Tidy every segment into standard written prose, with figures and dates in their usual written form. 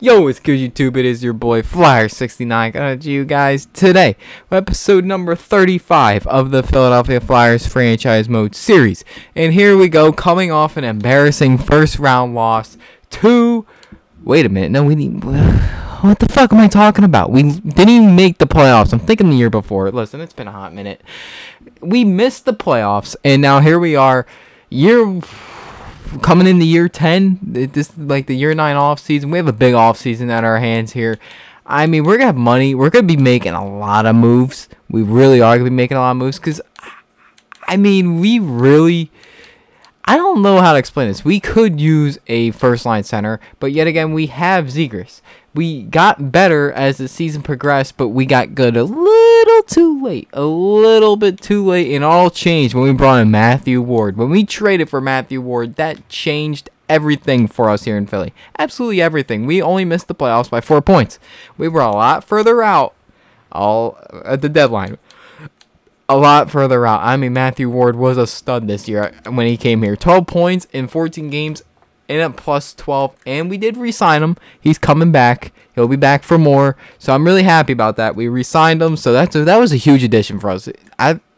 Yo, what's good, YouTube? It is your boy Flyer69 coming at you guys today with episode number 35 of the Philadelphia Flyers franchise mode series. And here we go, coming off an embarrassing first round loss to... Wait a minute, no, what the fuck am I talking about? We didn't even make the playoffs. I'm thinking the year before. Listen, it's been a hot minute. We missed the playoffs, and now here we are, coming into year 10, this is like the year 9 off season. We have a big off season at our hands here. I mean, we're gonna have money. We're gonna be making a lot of moves. We really are gonna be making a lot of moves because, I mean, I don't know how to explain this. We could use a first line center, but yet again, we have Zegras. We got better as the season progressed, but we got good a little too late. A little bit too late, and all changed when we brought in Matthew Ward. When we traded for Matthew Ward, that changed everything for us here in Philly. Absolutely everything. We only missed the playoffs by 4 points. We were a lot further out at the deadline. A lot further out. I mean, Matthew Ward was a stud this year when he came here. 12 points in 14 games. In at plus 12, and we did re-sign him. He's coming back. He'll be back for more, so I'm really happy about that. We re-signed him, so that was a huge addition for us.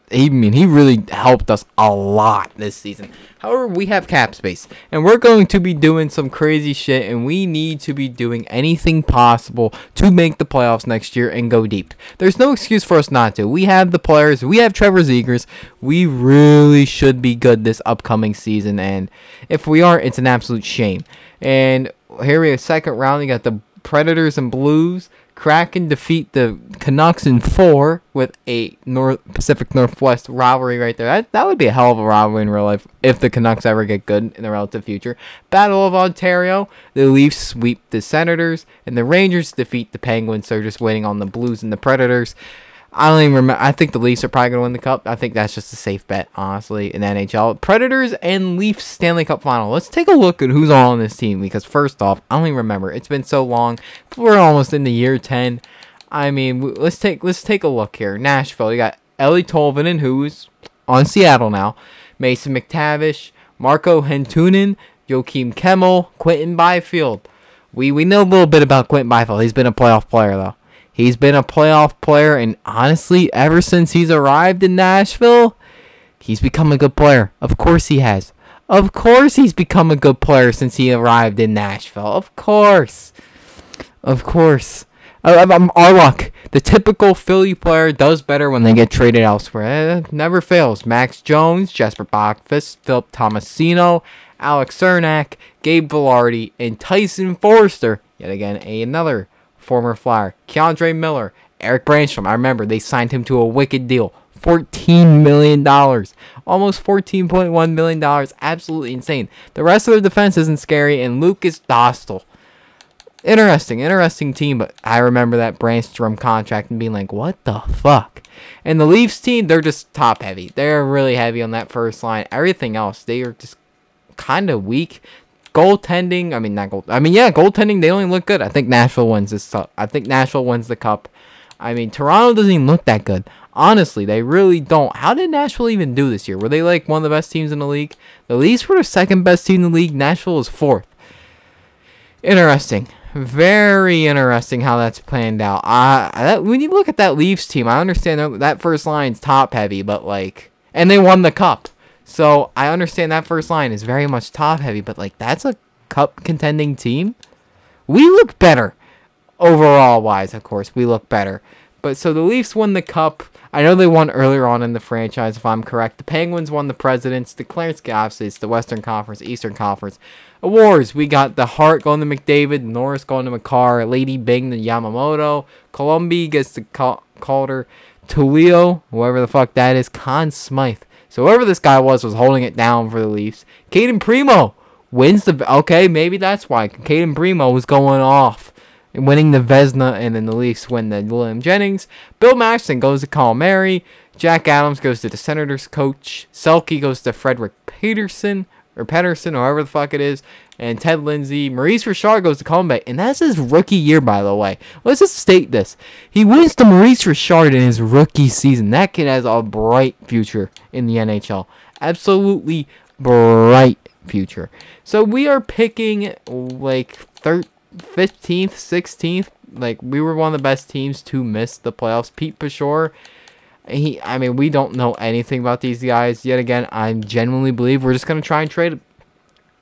He really helped us a lot this season. However, we have cap space, and we're going to be doing some crazy shit, and we need to be doing anything possible to make the playoffs next year and go deep. There's no excuse for us not to. We have the players. We have Trevor Zegras. We really should be good this upcoming season, and if we aren't, it's an absolute shame. And here we have second round. You got the Predators and Blues. Kraken defeat the Canucks in 4 with a Pacific Northwest rivalry right there. That would be a hell of a rivalry in real life if the Canucks ever get good in the relative future. Battle of Ontario, the Leafs sweep the Senators, and the Rangers defeat the Penguins. They're just waiting on the Blues and the Predators. I don't even remember. I think the Leafs are probably going to win the Cup. I think that's just a safe bet, honestly, in the NHL. Predators and Leafs Stanley Cup final. Let's take a look at who's all on this team, because first off, I don't even remember. It's been so long. We're almost in the year 10. I mean, let's take a look here. Nashville, you got Ellie Tolvanen, who's on Seattle now. Mason McTavish, Marco Hentunen, Joakim Kemmel, Quentin Byfield. We know a little bit about Quentin Byfield. He's been a playoff player, though. He's been a playoff player, and honestly, ever since he's arrived in Nashville, he's become a good player. Of course he has. Of course he's become a good player since he arrived in Nashville. Of course. Of course. Our luck. The typical Philly player does better when they get traded elsewhere. It never fails. Max Jones, Jesper Bachfest, Philip Tomasino, Alex Cernak, Gabe Vilardi, and Tyson Forster. Yet again, another former Flyer. Keandre Miller, Eric Branstrom. I remember they signed him to a wicked deal. $14 million. Almost $14.1 million. Absolutely insane. The rest of their defense isn't scary. And Lucas Dostal. Interesting team. But I remember that Branstrom contract and being like, what the fuck? And the Leafs team, they're just top heavy. They're really heavy on that first line. Everything else, they are just kind of weak. Goaltending, goaltending, they only look good. I think Nashville wins this. I think Nashville wins the Cup. I mean, Toronto doesn't even look that good. Honestly, they really don't. How did Nashville even do this year? Were they like one of the best teams in the league? The Leafs were the second best team in the league. Nashville was 4th. Interesting. Very interesting how that's planned out. When you look at that Leafs team, I understand that first line's top heavy, but and they won the Cup. So, I understand that first line is very much top-heavy, but, that's a Cup-contending team? We look better. Overall-wise, of course, we look better. But, so the Leafs won the Cup. I know they won earlier on in the franchise, if I'm correct. The Penguins won the Presidents. The Clarence, obviously, it's the Western Conference, Eastern Conference. Awards, we got the Hart going to McDavid, Norris going to McCarr, Lady Bing to Yamamoto, Colombi gets to Calder, Tulio, whoever the fuck that is, Conn Smythe. So whoever this guy was holding it down for the Leafs. Caden Primo wins the... Okay, maybe that's why. Caden Primo was going off and winning the Vezina, and then the Leafs win the William Jennings. Bill Maxton goes to Palmieri. Jack Adams goes to the Senators coach. Selke goes to Frederick Peterson, or however the fuck it is. And Ted Lindsay. Maurice Richard goes to Columbus. And that's his rookie year, by the way. Let's just state this. He wins to Maurice Richard in his rookie season. That kid has a bright future in the NHL. Absolutely bright future. So we are picking 15th, 16th. Like, we were one of the best teams to miss the playoffs. Pete Pashore, I mean, we don't know anything about these guys. Yet again, I genuinely believe we're just going to try and trade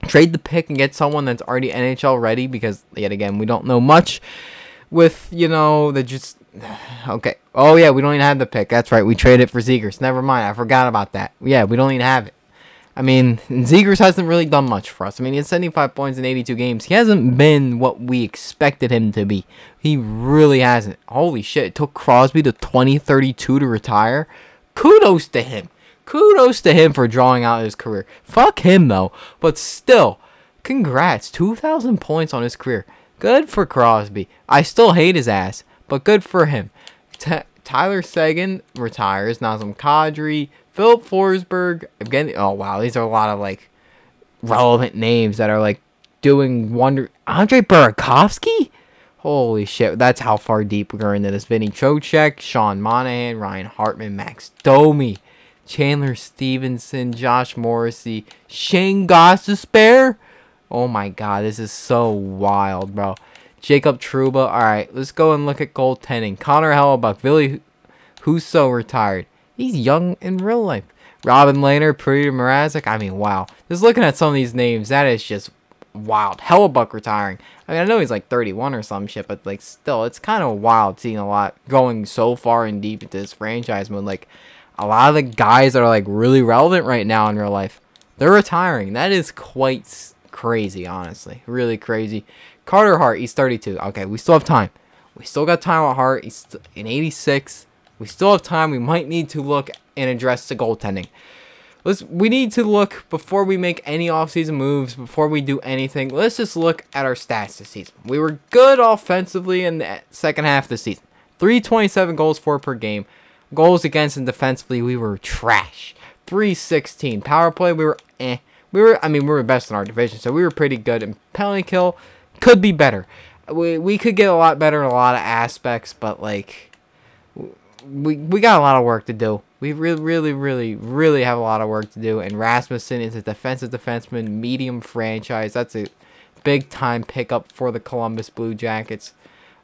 the pick and get someone that's already NHL ready, because, yet again, we don't know much with, okay. Oh, yeah, we don't even have the pick. That's right. We traded for Zegers. Never mind. I forgot about that. Yeah, we don't even have it. I mean, Zegers hasn't really done much for us. I mean, he has 75 points in 82 games. He hasn't been what we expected him to be. He really hasn't. Holy shit, it took Crosby to 2032 to retire. Kudos to him. Kudos to him for drawing out his career. Fuck him, though. But still, congrats. 2,000 points on his career. Good for Crosby. I still hate his ass, but good for him. Tyler Seguin retires. Nazem Kadri. Philip Forsberg. Oh, wow. These are a lot of, like, relevant names that are, like, doing wonder. Andre Burakovsky? Holy shit. That's how far deep we're into this. Vinny Trocheck, Sean Monahan, Ryan Hartman, Max Domi, Chandler Stevenson, Josh Morrissey, Shane Gostisbehere. Oh, my God. This is so wild, bro. Jacob Trouba. All right. Let's go and look at goaltending. Connor Hellebuck. Billy Husso retired. He's young in real life. Robin Lehner, Peter Mrazek. I mean, wow. Just looking at some of these names, that is just wild. Hellebuck retiring. I mean, I know he's like 31 or some shit, but like still, it's kind of wild seeing a lot going so far and deep into this franchise mode. Like, a lot of the guys that are like really relevant right now in real life, they're retiring. That is quite crazy, honestly. Really crazy. Carter Hart, he's 32. Okay, we still have time. We still got time with Hart. He's in 86. We still have time. We might need to look and address the goaltending. We need to look before we make any offseason moves, before we do anything. Let's just look at our stats this season. We were good offensively in the second half of the season. 327 goals for per game. Goals against and defensively, we were trash. 316. Power play, we were eh. We were best in our division, so we were pretty good. And penalty kill could be better. We could get a lot better in a lot of aspects, but like, we got a lot of work to do. We really have a lot of work to do. And Rasmussen is a defensive defenseman, medium franchise. That's a big-time pickup for the Columbus Blue Jackets.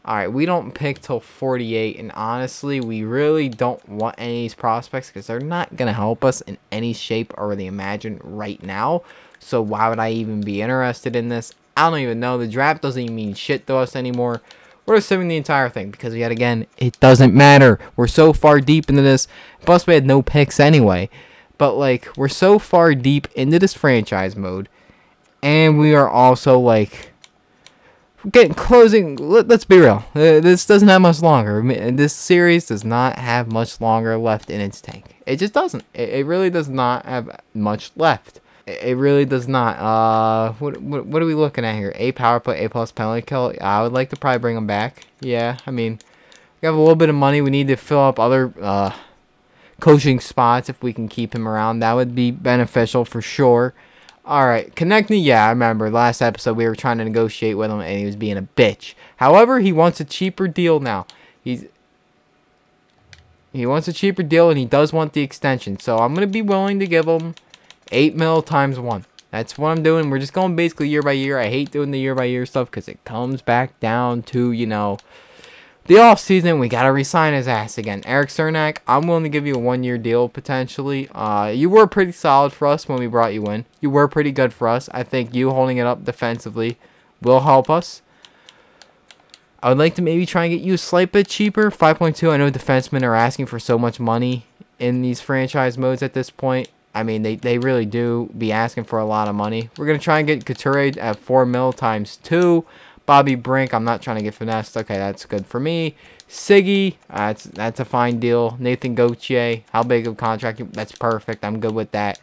All right, we don't pick till 48. And honestly, we really don't want any of these prospects because they're not going to help us in any shape or the imagine right now. So why would I even be interested in this? I don't even know. The draft doesn't even mean shit to us anymore. We're assuming the entire thing because, yet again, it doesn't matter. We're so far deep into this. Plus, we had no picks anyway. But, like, we're so far deep into this franchise mode. And we are also, like, closing. Let's be real. This doesn't have much longer. This series does not have much longer left in its tank. It just doesn't. It really does not have much left. It really does not. What are we looking at here? A power play, A+ penalty kill. I would like to probably bring them back. Yeah, I mean, we have a little bit of money. We need to fill up other coaching spots if we can keep him around. That would be beneficial for sure. All right, Konechny. Yeah, I remember last episode we were trying to negotiate with him and he was being a bitch. However, he wants a cheaper deal now. He wants a cheaper deal and he does want the extension. So I'm gonna be willing to give him 8 mil times 1. That's what I'm doing. We're just going basically year by year. I hate doing the year by year stuff because it comes back down to, the offseason. We got to re-sign his ass again. Eric Cernak, I'm willing to give you a 1-year deal potentially. You were pretty solid for us when we brought you in. You were pretty good for us. I think you holding it up defensively will help us. I would like to maybe try and get you a slight bit cheaper. 5.2. I know defensemen are asking for so much money in these franchise modes at this point. I mean, they really do be asking for a lot of money. We're going to try and get Couture at 4 mil times 2. Bobby Brink, I'm not trying to get finessed. Okay, that's good for me. Siggy, that's a fine deal. Nathan Gauthier, how big of a contract? That's perfect. I'm good with that.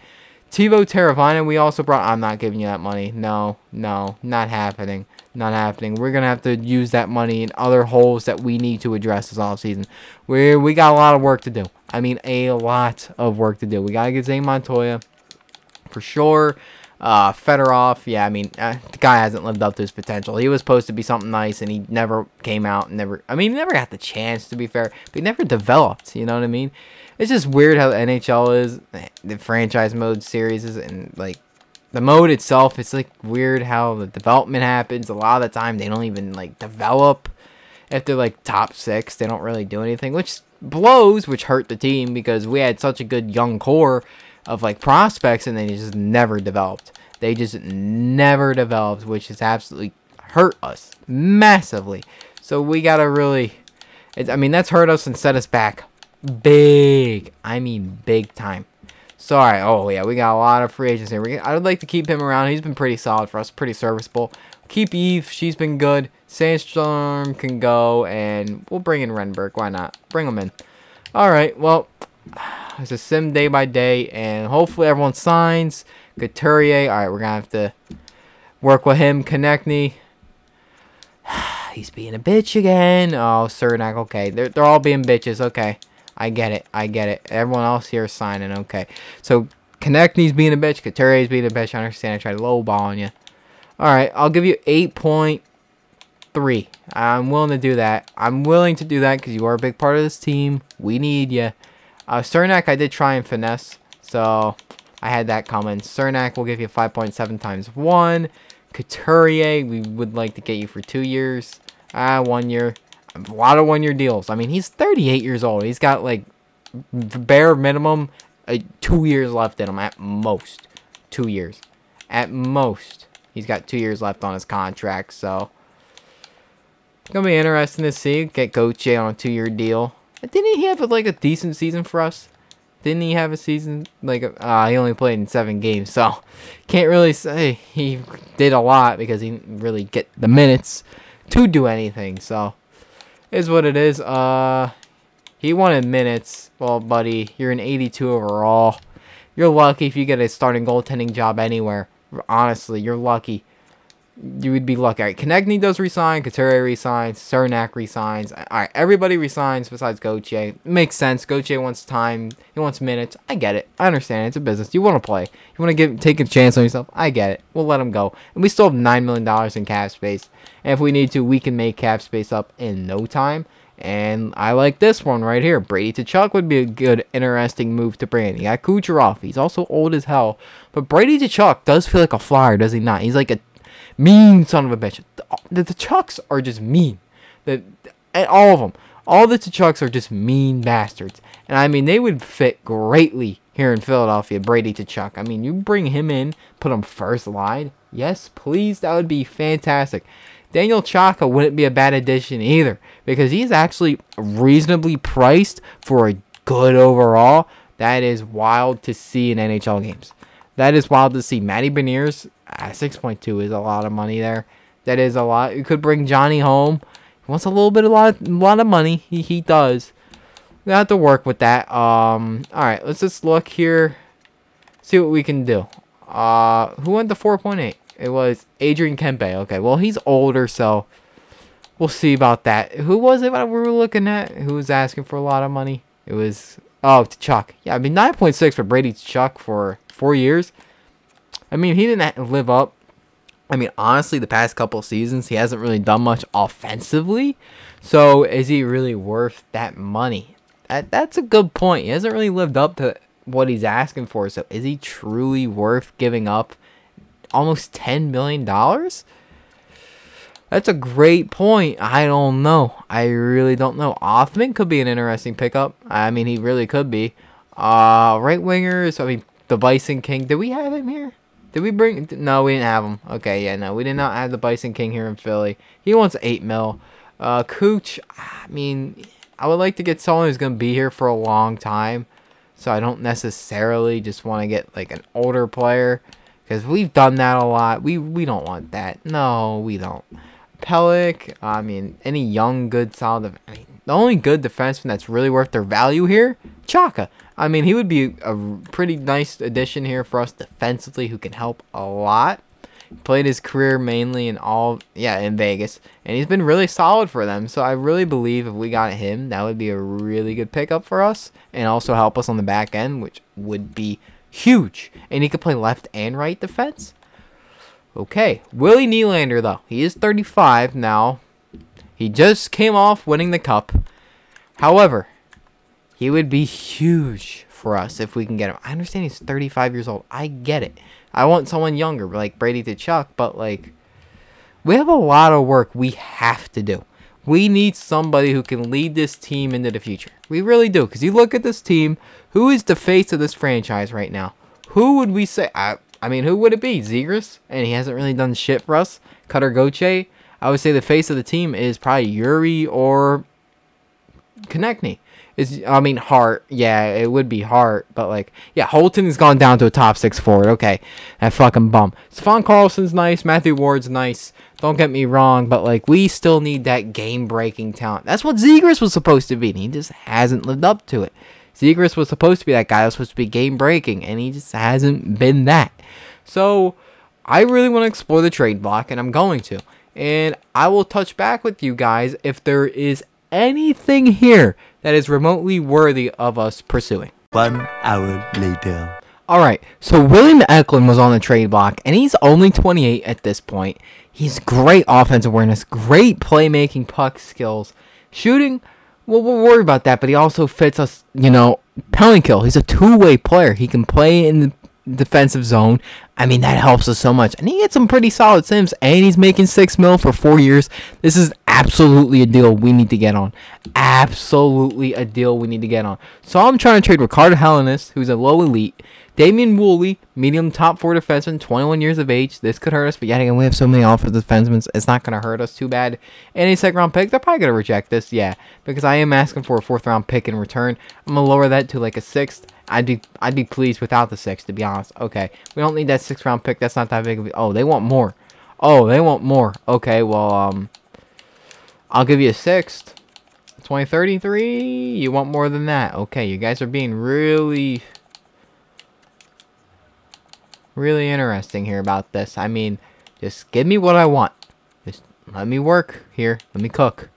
Teuvo Teravainen, we also brought. I'm not giving you that money. No, not happening. Not happening. We're going to have to use that money in other holes that we need to address this offseason. We got a lot of work to do. I mean, a lot of work to do. We got to get Zane Montoya for sure. Fedorov, yeah, I mean, the guy hasn't lived up to his potential. He was supposed to be something nice, and he never came out. He never got the chance, to be fair. But he never developed, you know what I mean? It's just weird how the NHL is, the franchise mode series is, and, like, the mode itself, it's like weird how the development happens. A lot of the time they don't even like develop. If they're like top 6, they don't really do anything, which blows, which hurt the team because we had such a good young core of like prospects and they just never developed. They just never developed, which has absolutely hurt us massively. So we gotta really, I mean, that's hurt us and set us back big. I mean, big time. Sorry. Oh yeah, we got a lot of free agents here. I would like to keep him around. He's been pretty solid for us, pretty serviceable. Keep Eve. She's been good. Sandstorm can go, and we'll bring in Renberg. Why not? Bring him in. All right. Well, it's a sim day by day, and hopefully everyone signs. Couturier. All right, we're gonna have to work with him. Konechny. He's being a bitch again. Oh, Cernak. Okay, they're all being bitches. Okay, I get it. I get it. Everyone else here is signing. Okay, so Konechny's being a bitch. Couturier's being a bitch. I understand. I tried lowball on you. All right, I'll give you 8.3. I'm willing to do that. I'm willing to do that because you are a big part of this team. We need you. Cernak, I did try and finesse, so I had that coming. Cernak will give you 5.7 times 1. Couturier, we would like to get you for 2 years. 1 year. A lot of 1 year deals. I mean, he's 38 years old. He's got, like, bare minimum 2 years left in him at most. 2 years. At most. He's got 2 years left on his contract, so it's going to be interesting to see. Get Gauthier on a 2-year deal. Didn't he have, like, a decent season for us? Didn't he have a season? Like, he only played in 7 games, so can't really say he did a lot because he didn't really get the minutes to do anything, so is what it is. He wanted minutes. Well, buddy, you're an 82 overall. You're lucky if you get a starting goaltending job anywhere. Honestly, you're lucky. You would be lucky. All right, Konechny does resign. Couturier resigns. Cernak resigns. All right, everybody resigns besides Gauthier. Makes sense. Gauthier wants time. He wants minutes. I get it. I understand. It's a business. You want to play. You want to take a chance on yourself. I get it. We'll let him go. And we still have $9 million in cap space. And if we need to, we can make cap space up in no time. And I like this one right here. Brady Tkachuk would be a good, interesting move to bring in. You got Kucherov. He's also old as hell. But Brady Tkachuk does feel like a flyer, does he not? He's like a mean son of a bitch. The Tkachuks are just mean. All of them. All the Tkachuks are just mean bastards. And I mean, they would fit greatly here in Philadelphia, Brady Tkachuk. I mean, you bring him in, put him first line. Yes, please. That would be fantastic. Daniel Chaka wouldn't be a bad addition either because he's actually reasonably priced for a good overall. That is wild to see in NHL games. That is wild to see. Matty Beniers, 6.2 is a lot of money there. That is a lot. You could bring Johnny home. He wants a lot of money. He does. We have to work with that. All right, let's just look here. See what we can do. Who went to 4.8? It was Adrian Kempe. Okay, well, he's older, so we'll see about that. Who was it that we were looking at? Who was asking for a lot of money? It was, Tkachuk. Yeah, I mean, 9.6 for Brady Tkachuk for 4 years. I mean, he didn't live up. I mean, honestly, the past couple seasons, he hasn't really done much offensively. So, is he really worth that money? That's a good point. He hasn't really lived up to what he's asking for. So, is he truly worth giving up almost $10 million? That's a great point. I don't know. I really don't know. Othman could be an interesting pickup. I mean, he really could be. Right wingers. I mean, the Bison King. Did we have him here? Did we bring? No, we didn't have him. Okay, yeah, no, we did not have the Bison King here in Philly. He wants $8 million. Cooch. I mean, I would like to get someone who's gonna be here for a long time. So I don't necessarily just want to get like an older player. Because we've done that a lot. We don't want that. No, we don't. Pellick. I mean, any young, good, solid. I mean, the only good defenseman that's really worth their value here, Chaka. I mean, he would be a pretty nice addition here for us defensively who can help a lot. He played his career mainly in Vegas. And he's been really solid for them. So I really believe if we got him, that would be a really good pickup for us. And also help us on the back end, which would be huge. And he could play left and right defense. Okay. Willie Nylander, though. He is 35 now. He just came off winning the cup. However, he would be huge for us if we can get him. I understand he's 35 years old. I get it. I want someone younger, like Brady to Chuck, but like we have a lot of work we have to do. We need somebody who can lead this team into the future. We really do, because you look at this team, who is the face of this franchise right now? Who would we say? I mean, who would it be? Zegras? And he hasn't really done shit for us. Cutter Goche? I would say the face of the team is probably Yuri or Konechny. Hart. Yeah, it would be Hart. But, like, yeah, Holton has gone down to a top 6 forward. Okay, that fucking bum. Stefan Carlson's nice. Matthew Ward's nice. Don't get me wrong. But, like, we still need that game-breaking talent. That's what Zegras was supposed to be. And he just hasn't lived up to it. Zegras was supposed to be that guy that was supposed to be game-breaking. And he just hasn't been that. So, I really want to explore the trade block. And I'm going to. And I will touch back with you guys if there is anything here that is remotely worthy of us pursuing. 1 hour later. Alright, so William Eklund was on the trade block, and he's only 28 at this point. He's great offensive awareness, great playmaking, puck skills. Shooting, well, we'll worry about that, but he also fits us, penalty kill. He's a two-way player. He can play in the defensive zone. I mean, that helps us so much. And he gets some pretty solid sims, and he's making $6 million for 4 years. This is absolutely a deal we need to get on. Absolutely a deal we need to get on. So I'm trying to trade Ricardo Hellenis, who's a low elite, Damian Woolley, medium top 4 defenseman, 21 years of age. This could hurt us, but yet again, we have so many offensive defensemen, it's not going to hurt us too bad. And a second-round pick, they're probably going to reject this, yeah, because I am asking for a 4th-round pick in return. I'm going to lower that to like a 6th. I'd be pleased without the 6th, to be honest. Okay, we don't need that 6th-round pick. That's not that big of a... Oh, they want more. Oh, they want more. Okay, well, I'll give you a 6th. 2033? You want more than that? Okay, you guys are being really interesting here about this. I mean, just give me what I want. Just let me work here. Let me cook.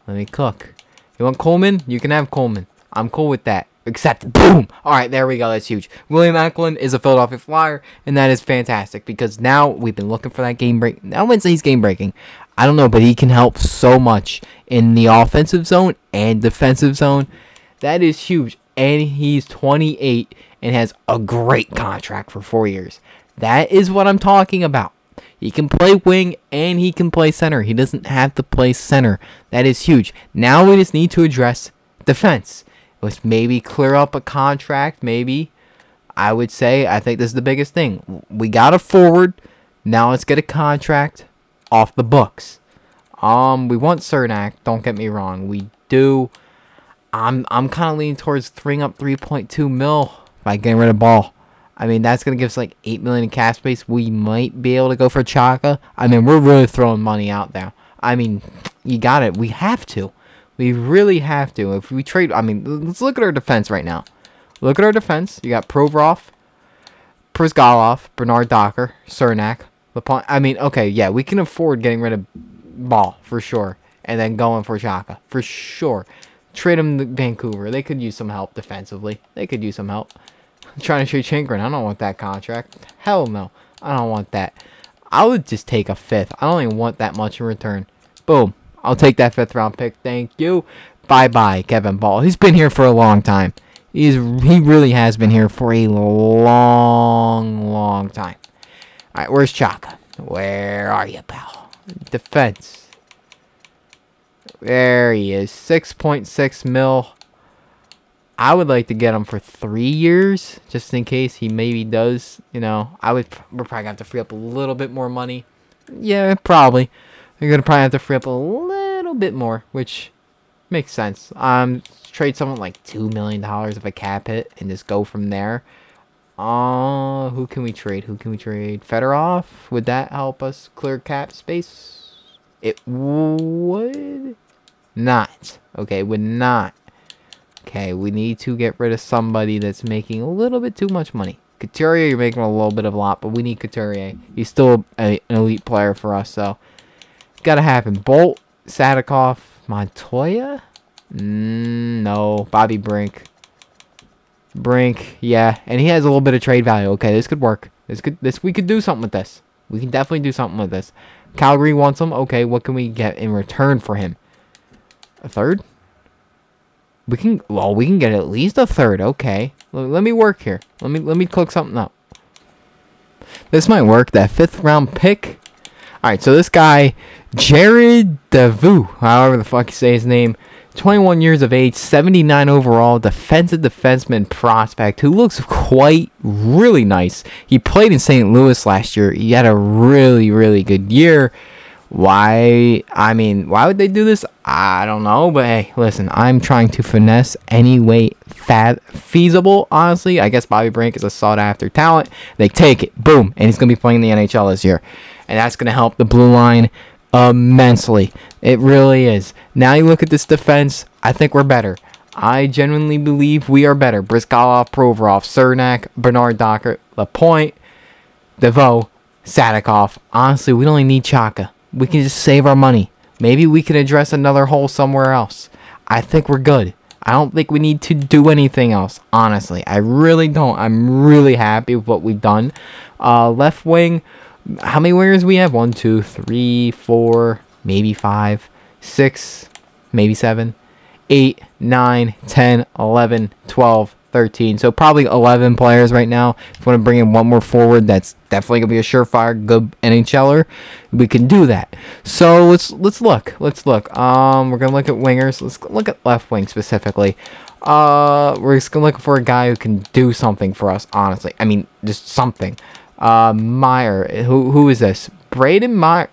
Let me cook. You want Coleman? You can have Coleman. I'm cool with that. Except, boom! Alright, there we go. That's huge. William Eklund is a Philadelphia Flyer, and that is fantastic, because now we've been looking for that game break. I wouldn't say he's game breaking. I don't know, but he can help so much in the offensive zone and defensive zone. That is huge. And he's 28 and has a great contract for 4 years. That is what I'm talking about. He can play wing and he can play center. He doesn't have to play center. That is huge. Now we just need to address defense. Let's maybe clear up a contract. Maybe. I would say, I think this is the biggest thing. We got a forward. Now let's get a contract off the books. We want Cernak. Don't get me wrong. We do. I'm kind of leaning towards freeing up 3.2 mil by getting rid of Ball. I mean, that's going to give us like $8 million in cap space. We might be able to go for Chaka. I mean, we're really throwing money out there. I mean, you got it. We have to. We really have to. If we trade, I mean, let's look at our defense right now. Look at our defense. You got Provorov, Brzgalov, Bernard Docker, Cernak, LePont. I mean, okay, yeah, we can afford getting rid of Ball for sure, and then going for Chaka for sure. Trade him to Vancouver. They could use some help defensively. They could use some help. I'm trying to trade Chankrin. I don't want that contract. Hell no. I don't want that. I would just take a 5th. I don't even want that much in return. Boom. I'll take that 5th-round pick. Thank you. Bye-bye, Kevin Ball. He's been here for a long time. He really has been here for a long time. All right, where's Chaka? Where are you, pal? Defense. There he is. 6.6 mil. I would like to get him for 3 years, just in case he maybe does. We're probably going to have to free up a little bit more money. Yeah, probably. We're going to probably have to free up a little bit more, which makes sense. Trade someone like $2 million of a cap hit and just go from there. Who can we trade? Fedorov? Would that help us clear cap space? It would not. Okay, would not. Okay, we need to get rid of somebody that's making a little bit too much money. Couturier, you're making a little bit of a lot, but we need Couturier. He's still an elite player for us, so gotta have him. Bolt, Sadikov, Montoya? No. Bobby Brink. Yeah, and he has a little bit of trade value. Okay, this could work. We could do something with this. We can definitely do something with this. Calgary wants him. Okay, what can we get in return for him? A 3rd? We can get at least a 3rd. Okay. Let me work here. Let me cook something up. This might work. That 5th round pick. All right, so this guy, Jared DeVoe, however the fuck you say his name, 21 years of age, 79 overall, defensive defenseman prospect who looks quite really nice. He played in St. Louis last year. He had a really, really good year. Why would they do this? I don't know, but hey, listen, I'm trying to finesse any way feasible, honestly. I guess Bobby Brink is a sought-after talent. They take it, boom, and he's going to be playing in the NHL this year. And that's going to help the blue line immensely. It really is. Now you look at this defense, I think we're better. I genuinely believe we are better. Brizgalov, Provorov, Cernak, Bernard Docker, Lapointe, DeVoe, Sadikov. Honestly, we don't even need Chaka. We can just save our money. Maybe we can address another hole somewhere else. I think we're good. I don't think we need to do anything else, honestly. I really don't. I'm really happy with what we've done. Left wing, how many wingers we have? 1, 2, 3, 4, maybe 5, 6, maybe 7, 8, 9, 10, 11, 12, 13. So probably 11 players right now. If you want to bring in one more forward, that's definitely going to be a surefire good NHLer. We can do that. So let's look. We're going to look at wingers. Let's look at left wing specifically. We're just going to look for a guy who can do something for us, honestly. I mean, just something. Meyer. Who is this? Braden Meyer.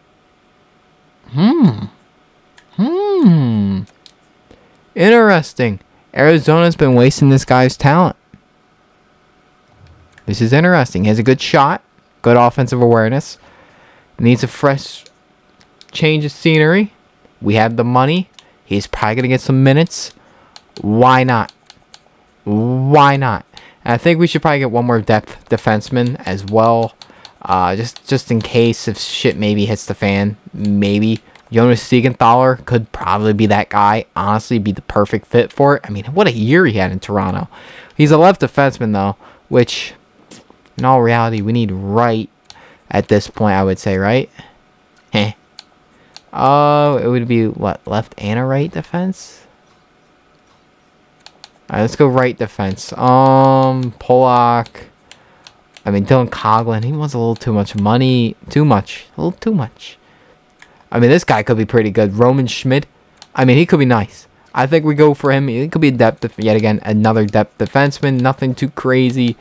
Interesting. Arizona's been wasting this guy's talent. This is interesting. He has a good shot. Good offensive awareness. Needs a fresh change of scenery. We have the money. He's probably going to get some minutes. Why not? Why not? And I think we should probably get one more depth defenseman as well. Just in case if shit maybe hits the fan. Maybe. Jonas Siegenthaler could probably be that guy. Honestly, be the perfect fit for it. I mean, what a year he had in Toronto. He's a left defenseman, though, which, in all reality, we need right at this point, I would say, right? It would be, what, left and a right defense? All right, let's go right defense. Polak. I mean, Dylan Coghlan, he wants a little too much money. A little too much. I mean, this guy could be pretty good. Roman Schmidt. I mean, he could be nice. I think we go for him. He could be a depth, yet again, another depth defenseman. Nothing too crazy.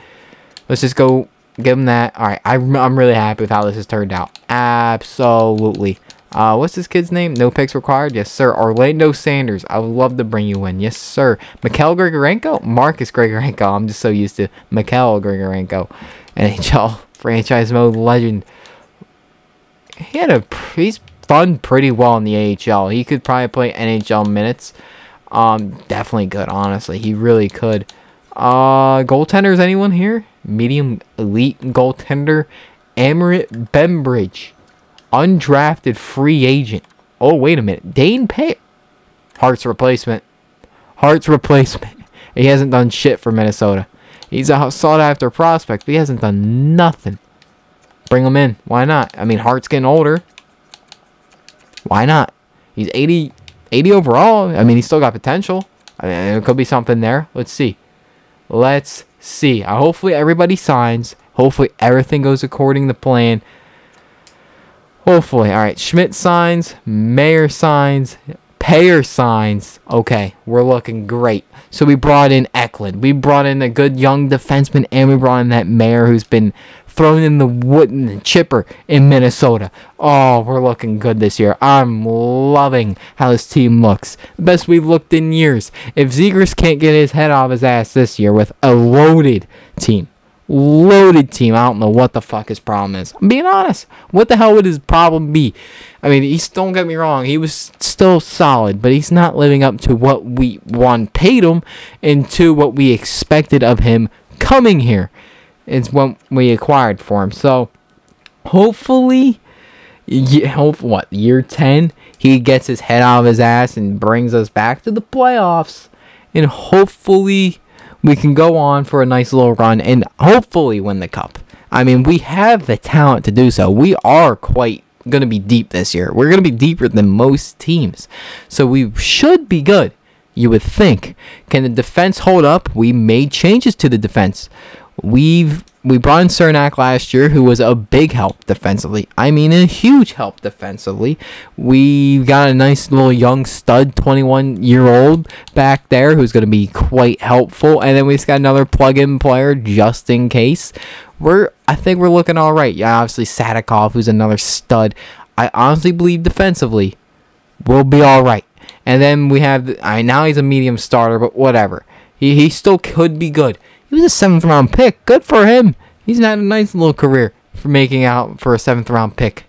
Let's just go give him that. All right, I'm really happy with how this has turned out. Absolutely. What's this kid's name? No picks required? Yes, sir. Orlando Sanders. I would love to bring you in. Yes, sir. Mikhail Grigorenko? Marcus Grigorenko. I'm just so used to Mikhail Grigorenko. NHL franchise mode legend. He's done pretty well in the AHL. He could probably play NHL minutes. Definitely good, honestly. He really could. Goaltenders, anyone here? Medium elite goaltender. Amrit Bembridge. Undrafted free agent. Oh, wait a minute. Dane Pay. Hart's replacement. He hasn't done shit for Minnesota. He's a sought-after prospect, but he hasn't done nothing. Bring him in. Why not? I mean, Hart's getting older. Why not? He's 80 overall. I mean, he's still got potential. I mean, there could be something there. Let's see. Hopefully everybody signs. Hopefully everything goes according to plan. Hopefully. All right. Schmidt signs. Mayer signs. Payer signs. Okay. We're looking great. So we brought in Eklund. We brought in a good young defenseman. And we brought in that Mayer who's been thrown in the wood and the chipper in Minnesota. Oh, we're looking good this year. I'm loving how this team looks. The best we've looked in years. If Zegras can't get his head off his ass this year with a loaded team. I don't know what the fuck his problem is. I'm being honest. What the hell would his problem be? I mean, don't get me wrong. He was still solid, but he's not living up to what we paid him and to what we expected of him coming here. It's what we acquired for him. So, hopefully, year 10, he gets his head out of his ass and brings us back to the playoffs. And hopefully, we can go on for a nice little run and hopefully win the cup. I mean, we have the talent to do so. We are quite going to be deep this year. We're going to be deeper than most teams. So, we should be good. You would think. Can the defense hold up? We made changes to the defense. We brought in Cernak last year, who was a big help defensively. I mean, a huge help defensively. We got a nice little young stud, 21-year-old back there, who's going to be quite helpful. And then we just got another plug-in player just in case. I think we're looking all right. Yeah, obviously Sadikov, who's another stud. I honestly believe defensively we'll be all right. And then we have, now he's a medium starter, but whatever. He still could be good. He was a 7th round pick. Good for him. He's had a nice little career for making out for a 7th round pick.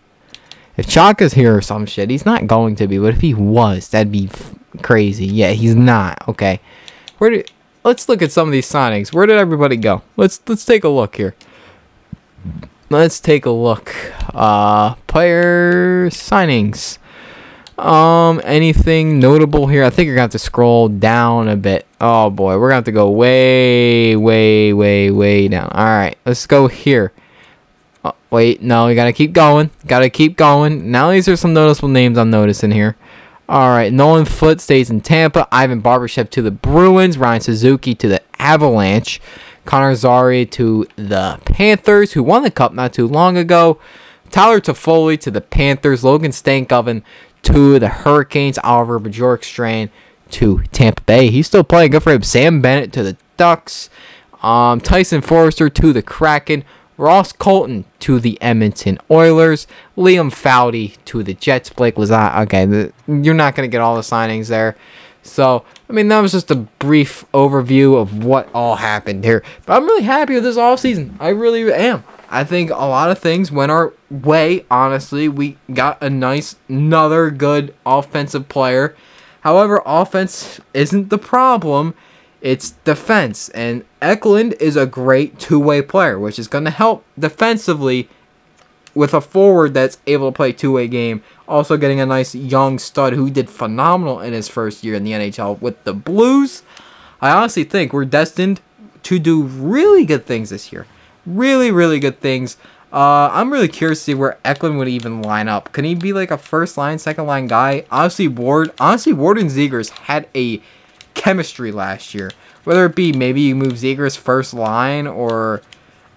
If Chaka's here or some shit, he's not going to be. But if he was, that'd be crazy. Yeah, he's not. Okay. Let's look at some of these signings. Where did everybody go? Let's take a look here. Let's take a look. Player signings. Anything notable here? I think you're gonna have to scroll down a bit. Oh boy, we're gonna have to go way down. All right, let's go here. Oh, wait, no, we gotta keep going. Now these are some noticeable names I'm noticing here. All right, Nolan Foote stays in Tampa. Ivan Barbashev to the Bruins. Ryan Suzuki to the Avalanche. Connor Zary to the Panthers, who won the Cup not too long ago. Tyler Toffoli to the Panthers. Logan Stankoven to the Hurricanes. Oliver Bjorkstrand to Tampa Bay. He's still playing. Good for him. Sam Bennett to the Ducks. Tyson Forrester to the Kraken. Ross Colton to the Edmonton Oilers. Liam Foudy to the Jets. Blake Lazat. Okay, you're not going to get all the signings there. So, I mean, that was just a brief overview of what all happened here. But I'm really happy with this offseason. I really am. I think a lot of things went our way, honestly. We got another good offensive player. However, offense isn't the problem. It's defense. And Eklund is a great two-way player, which is going to help defensively with a forward that's able to play two-way game. Also getting a nice young stud who did phenomenal in his first year in the NHL with the Blues. I honestly think we're destined to do really good things this year. Really good things. I'm really curious to see where Eklund would even line up. Can he be like a first line, second line guy? Honestly, Ward and Zegras had a chemistry last year. Whether it be maybe you move Zegras first line, or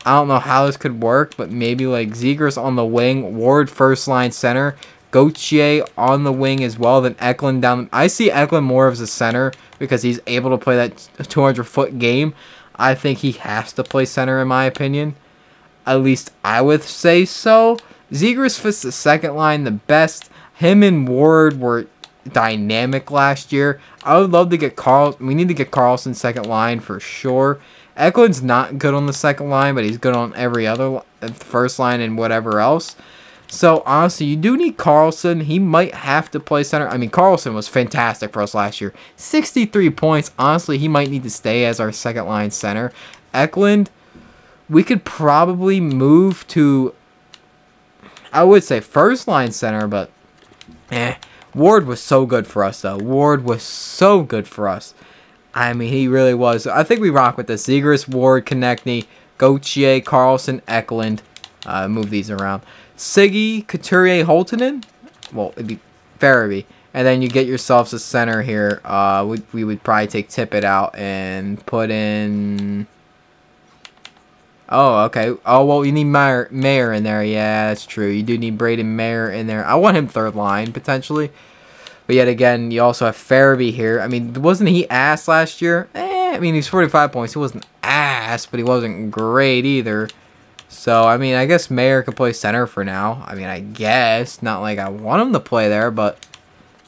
I don't know how this could work, but maybe like Zegras on the wing, Ward first line center, Gauthier on the wing as well, then Eklund down. I see Eklund more as a center because he's able to play that 200-foot game. I think he has to play center, in my opinion. At least I would say so. Zegras fits the second line the best. Him and Ward were dynamic last year. I would love to get we need to get Carlson second line for sure. Eklund's not good on the second line, but he's good on every other first line and whatever else. So, honestly, you do need Carlson. He might have to play center. I mean, Carlson was fantastic for us last year. 63 points. Honestly, he might need to stay as our second-line center. Eklund, we could probably move to, I would say, first-line center, but Ward was so good for us, though. Ward was so good for us. I mean, he really was. I think we rock with this. Zegras, Ward, Konechny, Gauthier, Carlson, Eklund. Move these around. Siggy, Couturier, Holtonen. Well, it'd be Farabee. And then you get yourselves a center here. We would probably take Tippett out and put in... Oh, okay. Oh, well, you need Mayer in there. Yeah, that's true. You do need Braden Mayer in there. I want him third line, potentially. But yet again, you also have Farabee here. I mean, wasn't he ass last year? I mean, he's 45 points. He wasn't ass, but he wasn't great either. So, I mean, I guess Mayer could play center for now. I mean, I guess. Not like I want him to play there, but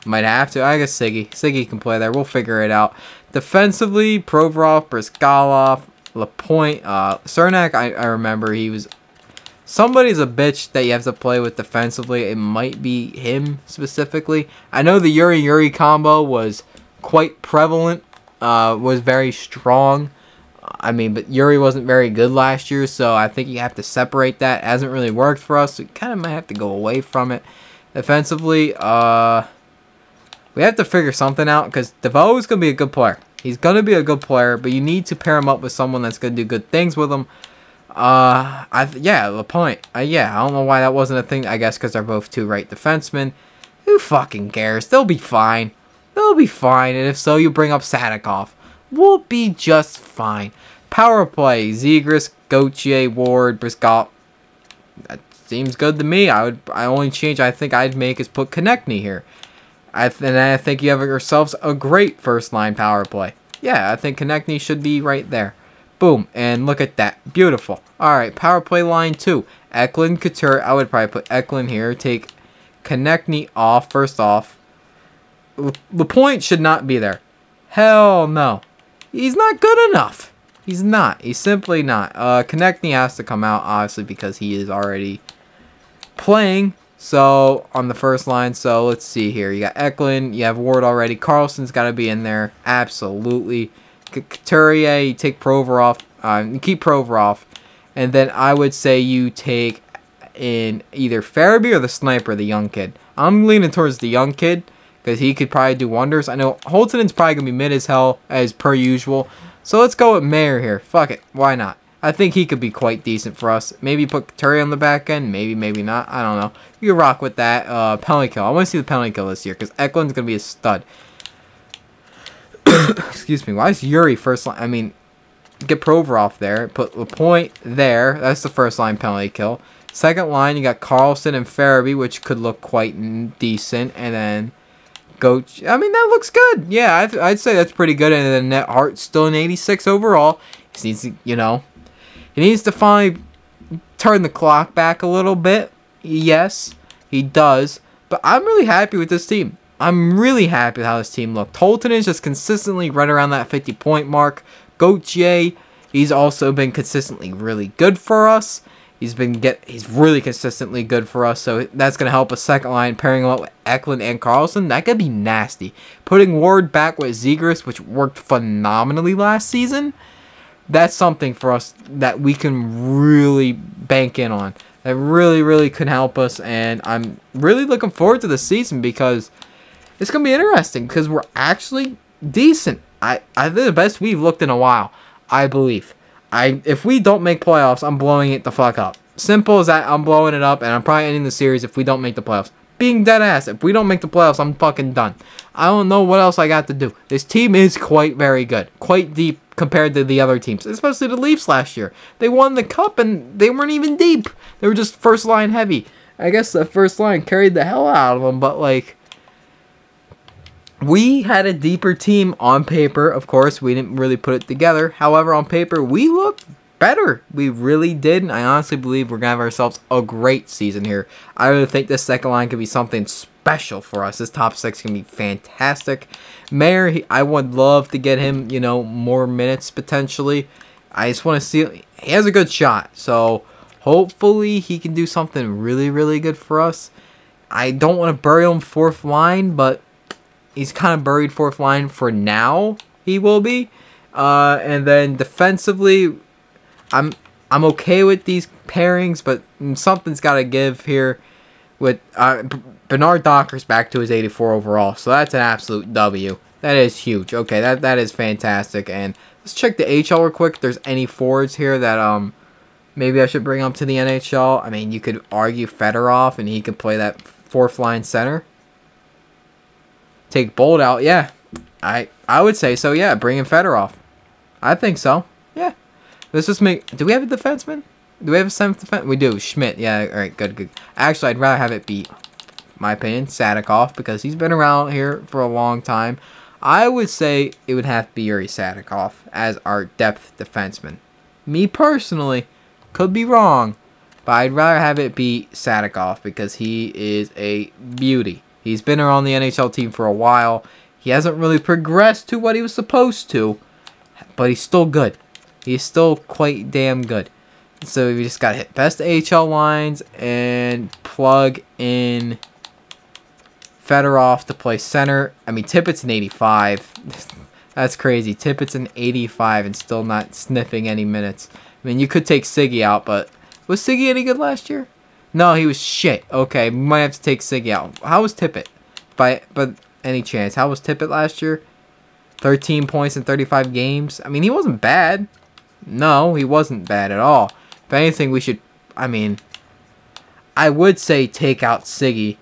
might have to. I guess Siggy. Siggy can play there. We'll figure it out. Defensively, Provorov, Brizgalov, Lapointe, Cernak, I remember he was... Somebody's a bitch that you have to play with defensively. It might be him specifically. I know the Yuri combo was quite prevalent, was very strong. I mean, but Yuri wasn't very good last year, so I think you have to separate that. It hasn't really worked for us, so you kind of might have to go away from it. Defensively, we have to figure something out, because DeVoe is going to be a good player. He's going to be a good player, but you need to pair him up with someone that's going to do good things with him. Yeah, Lapointe. Yeah, I don't know why that wasn't a thing. I guess because they're both two right defensemen. Who fucking cares? They'll be fine. We'll be fine, and if so, you bring up Sadikov. We'll be just fine. Power play, Zegras, Gauthier, Ward, Briscoe. That seems good to me. I only change I think I'd make is put Konechny here. And I think you have yourselves a great first line power play. Yeah, I think Konechny should be right there. Boom, and look at that. Beautiful. Alright, power play line 2. Eklund, Couture. I would probably put Eklund here. Take Konechny off, first off. The point should not be there. Hell no. He's not good enough. He's not. He's simply not. Konechny has to come out, obviously, because he is already playing. So, on the first line. So, let's see here. You got Eklund. You have Ward already. Carlson's got to be in there. Absolutely. Couturier, you take Provorov. You keep Provorov. And then I would say you take in either Farabee or the Sniper, the young kid. I'm leaning towards the young kid because he could probably do wonders. I know Holtonen's probably going to be mid as hell as per usual. So let's go with Mayer here. Fuck it. Why not? I think he could be quite decent for us. Maybe put Couturier on the back end. Maybe, maybe not. I don't know. You can rock with that. Penalty kill. I want to see the penalty kill this year because Eklund's going to be a stud. Excuse me. Why is Yuri first line? I mean, get Provorov there. Put Lapointe there. That's the first line penalty kill. Second line, you got Carlson and Farabee, which could look quite decent. And then I mean, that looks good. Yeah, I'd say that's pretty good. And then Net Hart's still an 86 overall. He needs to, he needs to finally turn the clock back a little bit. Yes, he does. But I'm really happy with this team. I'm really happy with how this team looked. Holton is just consistently right around that 50-point mark. Gauthier, he's also been consistently really good for us. He's really consistently good for us, so that's going to help a second line pairing him up with Eklund and Carlson. That could be nasty. Putting Ward back with Zegras, which worked phenomenally last season, that's something for us that we can really bank in on. That really, really could help us, and I'm really looking forward to the season because it's going to be interesting because we're actually decent. I think the best we've looked in a while, I believe. If we don't make playoffs, I'm blowing it the fuck up. Simple as that. I'm blowing it up, and I'm probably ending the series if we don't make the playoffs. Being dead ass. If we don't make the playoffs, I'm fucking done. I don't know what else I got to do. This team is quite very good. Quite deep compared to the other teams. Especially the Leafs last year. They won the cup, and they weren't even deep. They were just first line heavy. I guess the first line carried the hell out of them, but like, we had a deeper team on paper. Of course, we didn't really put it together. However, on paper, we looked better. We really did. And I honestly believe we're going to have ourselves a great season here. I really think this second line could be something special for us. This top six can be fantastic. Mayer, I would love to get him, more minutes potentially. I just want to see. He has a good shot. So hopefully he can do something really, really good for us. I don't want to bury him fourth line, but he's kind of buried fourth line for now. He will be. And then defensively, I'm okay with these pairings, but something's got to give here. With Bernard Docker's back to his 84 overall, so that's an absolute W. That is huge. Okay, that is fantastic. And let's check the HL real quick. If there's any forwards here that maybe I should bring up to the NHL. I mean, you could argue Fedorov, and he could play that fourth line center. Take Bold out, yeah. I would say so, yeah. Bring in Fedorov. I think so, yeah. Let's just make. Do we have a defenseman? Do we have a seventh defense? We do. Schmidt, yeah. All right, good. Actually, I'd rather have it be, my opinion, Sadikov because he's been around here for a long time. I would say it would have to be Yuri Sadikov as our depth defenseman. Me personally, could be wrong, but I'd rather have it be Sadikov because he is a beauty. He's been around the NHL team for a while. He hasn't really progressed to what he was supposed to, but he's still good. He's still quite damn good. So we just got to hit best AHL lines and plug in Fedorov to play center. I mean, Tippett's an 85. That's crazy. Tippett's an 85 and still not sniffing any minutes. I mean, you could take Siggy out, but was Siggy any good last year? No, he was shit. Okay, we might have to take Siggy out. How was Tippett? But any chance? How was Tippett last year? 13 points in 35 games. I mean, he wasn't bad. No, he wasn't bad at all. If anything, we should. I mean, I would say take out Siggy.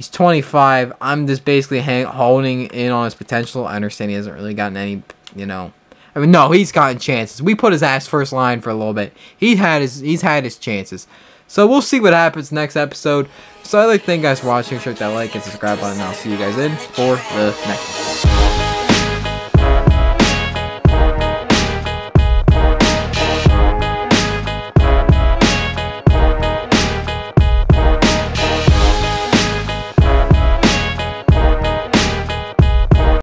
He's 25. I'm just basically holding in on his potential. I understand he hasn't really gotten any, you know. I mean, no, he's gotten chances. We put his ass first line for a little bit. He's had his chances. So we'll see what happens next episode. So I'd like to thank you guys for watching. Sure, hit that like and subscribe button. And I'll see you guys in for the next one.